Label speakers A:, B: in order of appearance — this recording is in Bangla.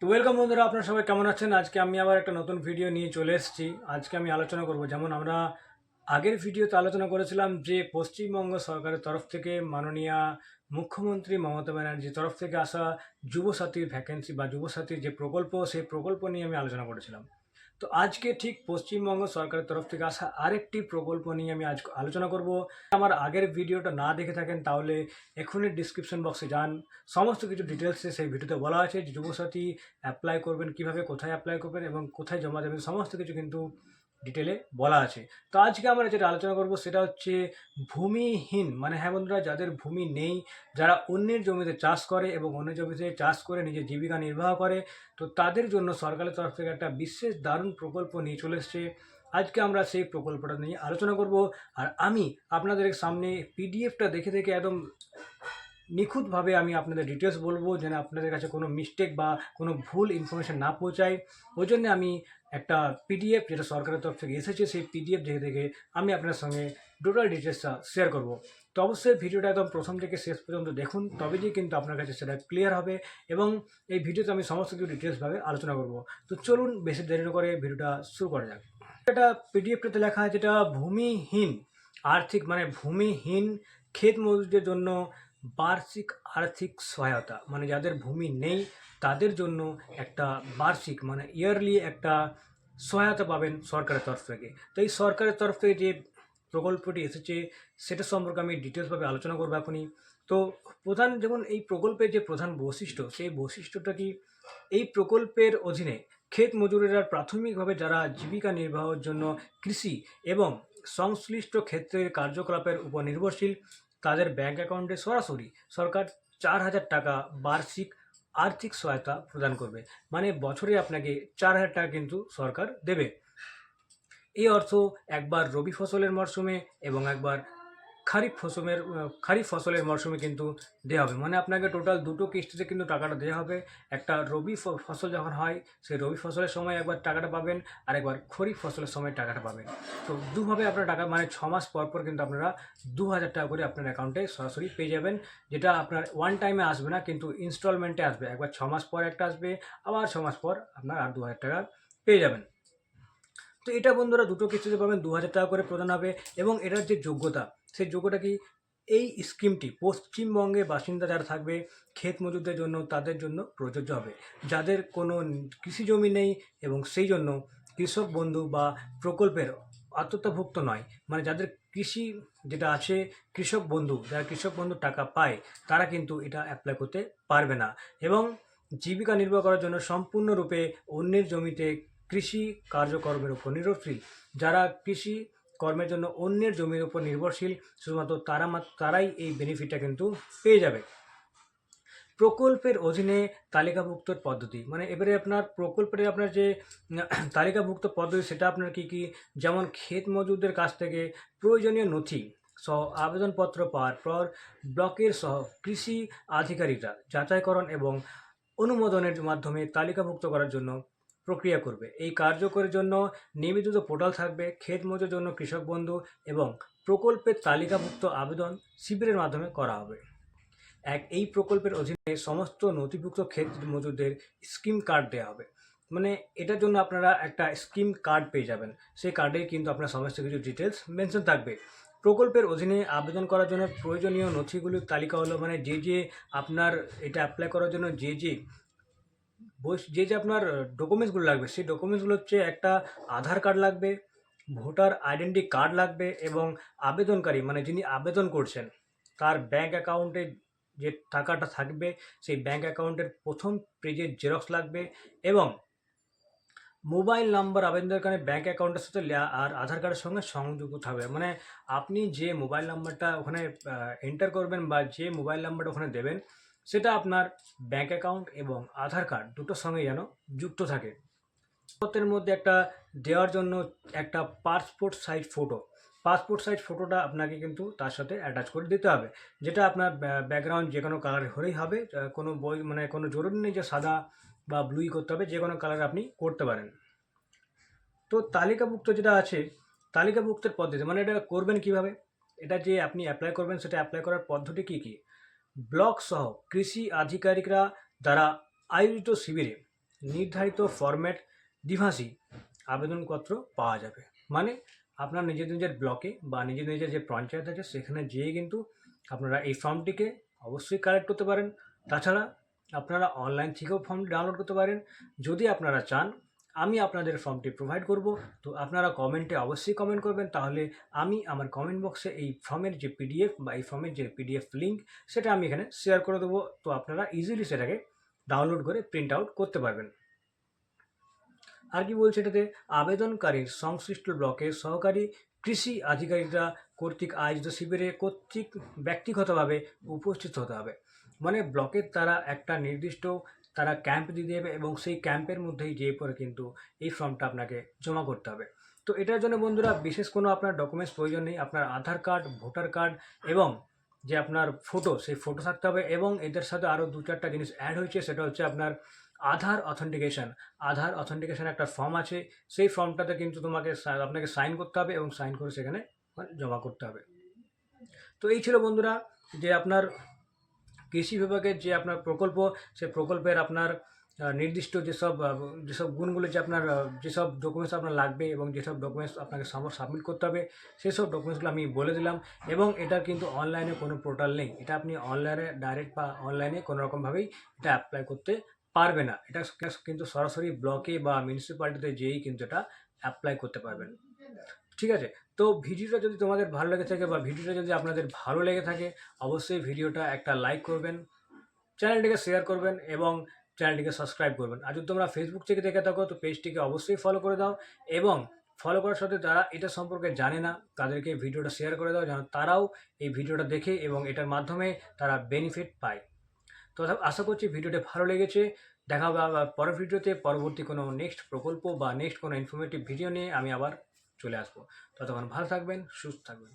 A: তো ওয়েলকাম বন্ধুরা, আপনারা সবাই কেমন আছেন? আজকে আমি আবার একটা নতুন ভিডিও নিয়ে চলে এসেছি। আজকে আমি আলোচনা করব, যেমন আমরা আগের ভিডিওতে আলোচনা করেছিলাম যে পশ্চিমবঙ্গ সরকারের তরফ থেকে মাননীয়া মুখ্যমন্ত্রী মমতা ব্যানার্জির তরফ থেকে আসা যুবসাথীর ভ্যাকেন্সি বা যুবসাথীর যে প্রকল্প, সেই প্রকল্প নিয়ে আমি আলোচনা করেছিলাম। তো আজকে ঠিক পশ্চিমবঙ্গ সরকারের তরফ থেকে আসা আরেকটি প্রকল্প নিয়ে আমি আজ আলোচনা করব। আমার আগের ভিডিওটা না দেখে থাকেন তাহলে এখনই ডিসক্রিপশন বক্সে যান। সমস্ত কিছু ডিটেলসে সেই ভিডিওতে বলা আছে যে যুবসাথী অ্যাপ্লাই করবেন কীভাবে, কোথায় অ্যাপ্লাই করবেন এবং কোথায় জমা দেবেন, সমস্ত কিছু কিন্তু ডিটেলে বলা আছে। তো আজকে আমরা যেটা আলোচনা করব সেটা হচ্ছে ভূমিহীন, মানে হ্যাঁ বন্ধুরা, যাদের ভূমি নেই, যারা অন্যের জমিতে চাষ করে এবং অন্যের জমিতে চাষ করে নিজের জীবিকা নির্বাহ করে, তো তাদের জন্য সরকারের তরফ থেকে একটা বিশেষ দারুণ প্রকল্প নিয়ে চলে এসছে। আজকে আমরা সেই প্রকল্পটা নিয়ে আলোচনা করব। আর আমি আপনাদের সামনে পিডিএফটা দেখে দেখে একদম নিখুঁতভাবে আমি আপনাদের ডিটেলস বলবো, যেন আপনাদের কাছে কোনো মিস্টেক বা কোনো ভুল ইনফরমেশান না পৌঁছায়। ওই জন্যে আমি একটা পিডিএফ, যেটা সরকারের তরফ থেকে এসেছে, সেই পিডিএফ দেখে দেখে আমি আপনার সঙ্গে টোটাল ডিটেলসটা শেয়ার করব। তো অবশ্যই ভিডিওটা একদম প্রথম থেকে শেষ পর্যন্ত দেখুন, তবে যেয়ে কিন্তু আপনার কাছে সেটা ক্লিয়ার হবে। এবং এই ভিডিওতে আমি সমস্ত কিছু ডিটেলসভাবে আলোচনা করব। তো চলুন বেশি দেরি না করে ভিডিওটা শুরু করা যাক। এটা পিডিএফটাতে লেখা আছে, যেটা ভূমিহীন আর্থিক, মানে ভূমিহীন ক্ষেত মজুরদের জন্য বার্ষিক আর্থিক সহায়তা, মানে যাদের ভূমি নেই তাদের জন্য একটা বার্ষিক, মানে ইয়ারলি একটা সহায়তা পাবেন সরকারের তরফ থেকে। তো এই সরকারের তরফ থেকে যে প্রকল্পটি এসেছে সেটা সম্পর্কে আমি ডিটেলসভাবে আলোচনা করবো এখনই। তো যেমন এই প্রকল্পের যে প্রধান বৈশিষ্ট্য, সেই বৈশিষ্ট্যটা কি, এই প্রকল্পের অধীনে ক্ষেত মজুরেরা প্রাথমিকভাবে যারা জীবিকা নির্বাহের জন্য কৃষি এবং সংশ্লিষ্ট ক্ষেত্রের কার্যকলাপের উপর নির্ভরশীল, তাদের ব্যাংক অ্যাকাউন্টে সরাসরি সরকার 4,000 টাকা বার্ষিক আর্থিক সহায়তা প্রদান করবে। মানে বছরে আপনাকে 4,000 টাকা কিন্তু সরকার দেবে। এই অর্থ একবার রবি ফসলের মরশুমে এবং একবার খারিফ ফসলের মরশুমে কিন্তু দেওয়া হবে। মানে আপনাকে টোটাল দুটো কিস্তিতে কিন্তু টাকাটা দেওয়া হবে। একটা রবি ফসল যখন হয়, সেই রবি ফসলের সময় একবার টাকাটা পাবেন, আর একবার খরিফ ফসলের সময় টাকাটা পাবেন। তো দুভাবে আপনার টাকা, মানে 6 মাস পর পর কিন্তু আপনারা 2,000 টাকা করে আপনার অ্যাকাউন্টে সরাসরি পেয়ে যাবেন। যেটা আপনার ওয়ান টাইমে আসবে না, কিন্তু ইনস্টলমেন্টে আসবে। একবার 6 মাস পর একটা আসবে, আবার 6 মাস পর আপনার আর 2,000 টাকা পেয়ে যাবেন। তো এটা বন্ধুরা দুটো কিস্তিতে পাবেন, 2,000 টাকা করে প্রদান হবে। এবং এটার যে যোগ্যতা, সেই যোগ্যতা কি, এই স্কিমটি পশ্চিমবঙ্গের বাসিন্দা যারা থাকবে ক্ষেত মজুরদের জন্য, তাদের জন্য প্রযোজ্য হবে। যাদের কোনো কৃষি জমি নেই এবং সেই জন্য কৃষক বন্ধু বা প্রকল্পের আওতাভুক্ত নয়, মানে যাদের কৃষি যেটা আছে, কৃষক বন্ধু, যারা কৃষক বন্ধুর টাকা পায়, তারা কিন্তু এটা অ্যাপ্লাই করতে পারবে না। এবং জীবিকা নির্বাহ করার জন্য সম্পূর্ণরূপে অন্যের জমিতে কৃষি কার্যকর্মের উপর নির্ভরশীল, যারা কৃষি কর্মের জন্য অন্যের জমির উপর নির্ভরশীল, শুধুমাত্র তারাই এই বেনিফিটটা কিন্তু পেয়ে যাবে। প্রকল্পের অধীনে তালিকাভুক্তর পদ্ধতি, মানে এবারে আপনার প্রকল্পের আপনার যে তালিকাভুক্ত পদ্ধতি, সেটা আপনার কি কি, যেমন ক্ষেত মজুরদের কাছ থেকে প্রয়োজনীয় নথি সহ আবেদনপত্র পাওয়ার পর ব্লকের সহ কৃষি আধিকারিকরা যাচাইকরণ এবং অনুমোদনের মাধ্যমে তালিকাভুক্ত করার জন্য প্রক্রিয়া করবে। এই কার্যকরের জন্য নিবেদিত পোর্টাল থাকবে। ক্ষেত মজুর জন্য কৃষক বন্ধু এবং প্রকল্পের তালিকাভুক্ত আবেদন শিবিরের মাধ্যমে করা হবে। এই প্রকল্পের অধীনে সমস্ত নথিভুক্ত ক্ষেত মজুরদের স্কিম কার্ড দেওয়া হবে। মানে এটার জন্য আপনারা একটা স্কিম কার্ড পেয়ে যাবেন। সেই কার্ডে কিন্তু আপনার সমস্ত কিছু ডিটেলস মেনশন থাকবে। প্রকল্পের অধীনে আবেদন করার জন্য প্রয়োজনীয় নথিগুলির তালিকা হলো, মানে যে আপনার এটা অ্যাপ্লাই করার জন্য যে আপনার ডকুমেন্টসগুলো লাগবে, সেই ডকুমেন্টসগুলো হচ্ছে একটা আধার কার্ড লাগবে, ভোটার আইডেন্টি কার্ড লাগবে, এবং আবেদনকারী, মানে যিনি আবেদন করছেন, তার ব্যাঙ্ক অ্যাকাউন্টে যে টাকাটা থাকবে, সেই ব্যাঙ্ক অ্যাকাউন্টের প্রথম পেজের জেরক্স লাগবে। এবং মোবাইল নাম্বার আবেদনকারী ব্যাঙ্ক অ্যাকাউন্টের সাথে আর আধার কার্ডের সঙ্গে সংযুক্ত থাকবে। মানে আপনি যে মোবাইল নাম্বারটা ওখানে এন্টার করবেন বা যে মোবাইল নাম্বারটা ওখানে দেবেন, সেটা আপনার ব্যাঙ্ক অ্যাকাউন্ট এবং আধার কার্ড দুটোর সঙ্গে যেন যুক্ত থাকে। পত্রের মধ্যে একটা দেওয়ার জন্য একটা পাসপোর্ট সাইজ ফটোটা আপনাকে কিন্তু তার সাথে অ্যাটাচ করে দিতে হবে। যেটা আপনার ব্যাকগ্রাউন্ড যে কোনো কালার হলেই হবে। কোনো বই, মানে কোনো জরুরি নেই যে সাদা বা ব্লুই করতে হবে, যে কোনো কালার আপনি করতে পারেন। তো তালিকাভুক্ত যেটা আছে, তালিকাভুক্তের পদ্ধতি, মানে এটা করবেন কিভাবে, এটা যে আপনি অ্যাপ্লাই করবেন, সেটা অ্যাপ্লাই করার পদ্ধতি কী ব্লক সহ কৃষি আধিকারিকরা দ্বারা আয়োজিত শিবিরে নির্ধারিত ফরম্যাট দ্বিভাষী আবেদনপত্র পাওয়া যাবে। মানে আপনার নিজের ব্লকে বা নিজের যে পঞ্চায়েত আছে সেখানে যেয়ে কিন্তু আপনারা এই ফর্মটিকে অবশ্যই কালেক্ট করতে পারেন। তাছাড়া আপনারা অনলাইন থেকেও ফর্মটি ডাউনলোড করতে পারেন। যদি আপনারা চান আমি আপনাদের ফর্মটি প্রোভাইড করব, তো আপনারা কমেন্টে অবশ্যই কমেন্ট করবেন, তাহলে আমি আমার কমেন্ট বক্সে এই ফর্মের যে পিডিএফ বা এই ফর্মের যে পিডিএফ লিঙ্ক সেটা আমি এখানে শেয়ার করে দেবো। তো আপনারা ইজিলি সেটাকে ডাউনলোড করে প্রিন্ট আউট করতে পারবেন। আর কি বলছে এটাতে, আবেদনকারীর সংশ্লিষ্ট ব্লকের সহকারী কৃষি আধিকারিকরা কর্তৃক আয়োজিত শিবিরে কর্তৃক ব্যক্তিগতভাবে উপস্থিত হতে হবে। মানে ব্লকের তারা একটা নির্দিষ্ট তারা ক্যাম্প দিয়ে দেবে এবং সেই ক্যাম্পের মধ্যেই যেয়ে পরে কিন্তু এই ফর্মটা আপনাকে জমা করতে হবে। তো এটার জন্য বন্ধুরা বিশেষ কোনো আপনার ডকুমেন্টস প্রয়োজন নেই। আপনার আধার কার্ড, ভোটার কার্ড এবং যে আপনার ফটো, সেই ফটো থাকতে হবে। এবং এদের সাথে আরও 2-4টা জিনিস অ্যাড হয়েছে, সেটা হচ্ছে আপনার আধার অথেন্টিকেশন একটা ফর্ম আছে। সেই ফর্মটাতে কিন্তু আপনাকে সাইন করতে হবে এবং সাইন করে সেখানে জমা করতে হবে। তো এই ছিল বন্ধুরা যে আপনার কৃষি বিভাগের যে আপনার প্রকল্প, সেই প্রকল্পের আপনার নির্দিষ্ট যেসব গুণগুলো, যে আপনার যেসব ডকুমেন্টস আপনার লাগবে এবং যেসব ডকুমেন্টস আপনাকে সাবমিট করতে হবে, সেসব ডকুমেন্টসগুলো আমি বলে দিলাম। এবং এটার কিন্তু অনলাইনে কোনো পোর্টাল নেই, এটা আপনি অনলাইনে ডাইরেক্ট বা অনলাইনে কোনো রকমভাবেই এটা অ্যাপ্লাই করতে পারবে না। এটা কিন্তু সরাসরি ব্লকে বা মিউনিসিপ্যালিটিতে যেয়েই কিন্তু এটা অ্যাপ্লাই করতে পারবেন। ঠিক আছে? তো ভিডিওটা যদি তোমাদের ভালো লেগে থাকে বা ভিডিওটা যদি আপনাদের ভালো লেগে থাকে, অবশ্যই ভিডিওটা একটা লাইক করবেন, চ্যানেলটিকে শেয়ার করবেন এবং চ্যানেলটিকে সাবস্ক্রাইব করবেন। আর যদি তোমরা ফেসবুক থেকে দেখে থাকো তো পেজটিকে অবশ্যই ফলো করে দাও এবং ফলো করার সাথে যারা এটা সম্পর্কে জানে না তাদেরকে ভিডিওটা শেয়ার করে দাও, যেন তারাও এই ভিডিওটা দেখে এবং এটার মাধ্যমে তারা বেনিফিট পায়। তো আশা করছি ভিডিওটা ভালো লেগেছে। দেখা হবে আবার পরের ভিডিওতে, পরবর্তী কোনো নেক্সট প্রকল্প বা নেক্সট কোনো ইনফরমেটিভ ভিডিও নিয়ে আমি আবার চলে আসবো। ততক্ষণ ভালো থাকবেন, সুস্থ থাকবেন।